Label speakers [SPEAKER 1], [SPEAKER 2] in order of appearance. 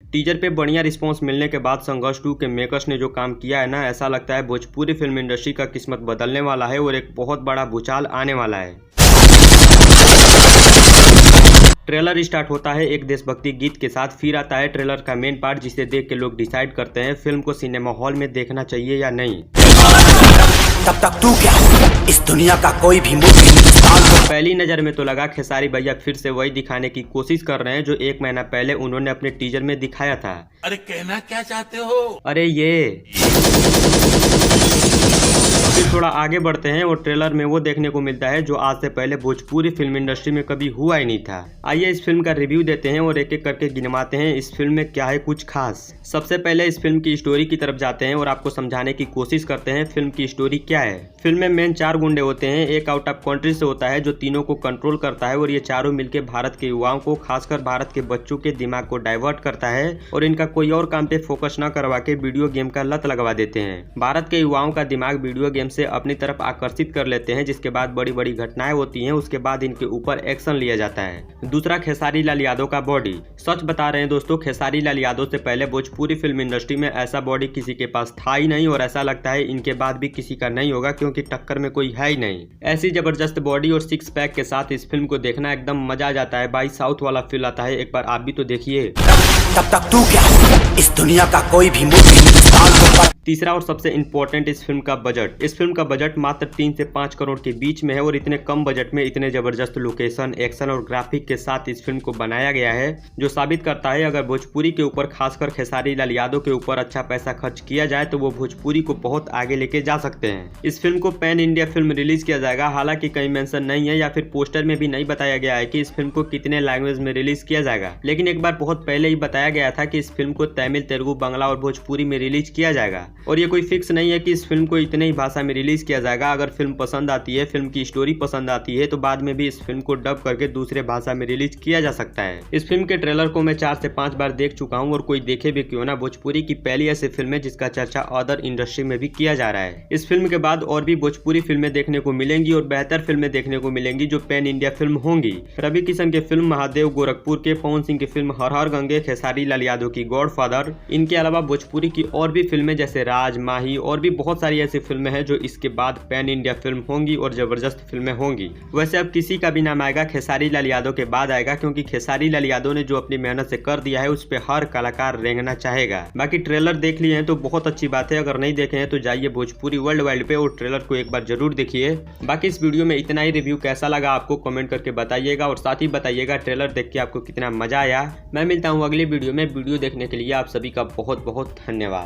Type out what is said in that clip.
[SPEAKER 1] Teaser पे बढ़िया response मिलने के बाद संघर्ष 2 के मेकर्स ने जो काम किया है ना, ऐसा लगता है भोजपुरी फिल्म इंडस्ट्री का किस्मत बदलने वाला है और एक बहुत बड़ा भूचाल आने वाला है। ट्रेलर स्टार्ट होता है एक देशभक्ति गीत के साथ, फिर आता है ट्रेलर का मेन पार्ट जिसे देख के लोग डिसाइड करते हैं फिल्म को सिनेमा हॉल में देखना चाहिए या नहीं।
[SPEAKER 2] तब तक तू क्या, इस दुनिया का कोई भी मूवी
[SPEAKER 1] पहली नजर में तो लगा खेसारी भैया फिर से वही दिखाने की कोशिश कर रहे हैं जो 1 महीना पहले उन्होंने अपने टीजर में दिखाया था।
[SPEAKER 3] अरे कहना क्या चाहते हो?
[SPEAKER 1] अरे ये फिर थोड़ा आगे बढ़ते हैं और ट्रेलर में वो देखने को मिलता है जो आज से पहले भोजपुरी फिल्म इंडस्ट्री में कभी हुआ ही नहीं था। आइए इस फिल्म का रिव्यू देते हैं और एक एक करके गिनवाते हैं इस फिल्म में क्या है कुछ खास। सबसे पहले इस फिल्म की स्टोरी की तरफ जाते हैं और आपको समझाने की कोशिश करते हैं फिल्म की स्टोरी क्या है। फिल्म में मेन 4 गुंडे होते हैं, एक आउट ऑफ कंट्री से होता है जो तीनों को कंट्रोल करता है और ये चारों मिलकर भारत के युवाओं को, खासकर भारत के बच्चों के दिमाग को डाइवर्ट करता है और इनका कोई और काम पे फोकस न करवा के वीडियो गेम का लत लगवा देते हैं। भारत के युवाओं का दिमाग वीडियो गेम से अपनी तरफ आकर्षित कर लेते हैं, जिसके बाद बड़ी बड़ी घटनाएं होती हैं, उसके बाद इनके ऊपर एक्शन लिया जाता है। दूसरा, खेसारी लाल यादव का बॉडी। सच बता रहे हैं दोस्तों, खेसारी लाल यादव से पहले भोजपुरी फिल्म इंडस्ट्री में ऐसा बॉडी किसी के पास था ही नहीं और ऐसा लगता है इनके बाद भी किसी का नहीं होगा क्योंकि टक्कर में कोई है ही नहीं। ऐसी जबरदस्त बॉडी और 6 पैक के साथ इस फिल्म को देखना एकदम मजा आ जाता है भाई, साउथ वाला फील आता है। एक बार आप भी तो देखिए।
[SPEAKER 2] तब तक तू क्या, इस दुनिया का कोई भी मूवी।
[SPEAKER 1] तीसरा और सबसे इम्पोर्टेंट इस फिल्म का बजट। इस फिल्म का बजट मात्र 3 से 5 करोड़ के बीच में है और इतने कम बजट में इतने जबरदस्त लोकेशन, एक्शन और ग्राफिक के साथ इस फिल्म को बनाया गया है जो साबित करता है अगर भोजपुरी के ऊपर, खासकर खेसारी लाल यादव के ऊपर अच्छा पैसा खर्च किया जाए तो वो भोजपुरी को बहुत आगे लेके जा सकते हैं। इस फिल्म को पैन इंडिया फिल्म रिलीज किया जाएगा, हालांकि कहीं मेंशन नहीं है या फिर पोस्टर में भी नहीं बताया गया है कि इस फिल्म को कितने लैंग्वेज में रिलीज किया जाएगा, लेकिन एक बार बहुत पहले ही बताया गया था कि इस फिल्म को तमिल, तेलुगु, बांग्ला और भोजपुरी में रिलीज किया जाएगा। और ये कोई फिक्स नहीं है कि इस फिल्म को इतने ही भाषा में रिलीज किया जाएगा। अगर फिल्म पसंद आती है, फिल्म की स्टोरी पसंद आती है तो बाद में भी इस फिल्म को डब करके दूसरे भाषा में रिलीज किया जा सकता है। इस फिल्म के ट्रेलर को मैं 4 से 5 बार देख चुका हूँ और कोई देखे भी क्यों ना, भोजपुरी की पहली ऐसी फिल्म है जिसका चर्चा अदर इंडस्ट्री में भी किया जा रहा है। इस फिल्म के बाद और भी भोजपुरी फिल्में देखने को मिलेंगी और बेहतर फिल्में देखने को मिलेंगी जो पैन इंडिया फिल्म होंगी। रवि किशन की फिल्म महादेव गोरखपुर के, पवन सिंह की फिल्म हर हर गंगे, खेसारी लाल यादव की गॉडफादर, इनके अलावा भोजपुरी की और भी फिल्में जैसे राज, माही और भी बहुत सारी ऐसी फिल्में हैं जो इसके बाद पैन इंडिया फिल्म होंगी और जबरदस्त फिल्में होंगी। वैसे अब किसी का भी नाम आएगा खेसारी लाल यादव के बाद आएगा, क्योंकि खेसारी लाल यादव ने जो अपनी मेहनत से कर दिया है उस पे हर कलाकार रेंगना चाहेगा। बाकी ट्रेलर देख लिए हैं तो बहुत अच्छी बात है, अगर नहीं देखे हैं तो जाइए भोजपुरी वर्ल्ड वाइड पे और ट्रेलर को एक बार जरूर देखिए। बाकी इस वीडियो में इतना ही। रिव्यू कैसा लगा आपको कमेंट करके बताइएगा और साथ ही बताइएगा ट्रेलर देख के आपको कितना मजा आया। मैं मिलता हूँ अगली वीडियो में। वीडियो देखने के लिए आप सभी का बहुत बहुत धन्यवाद।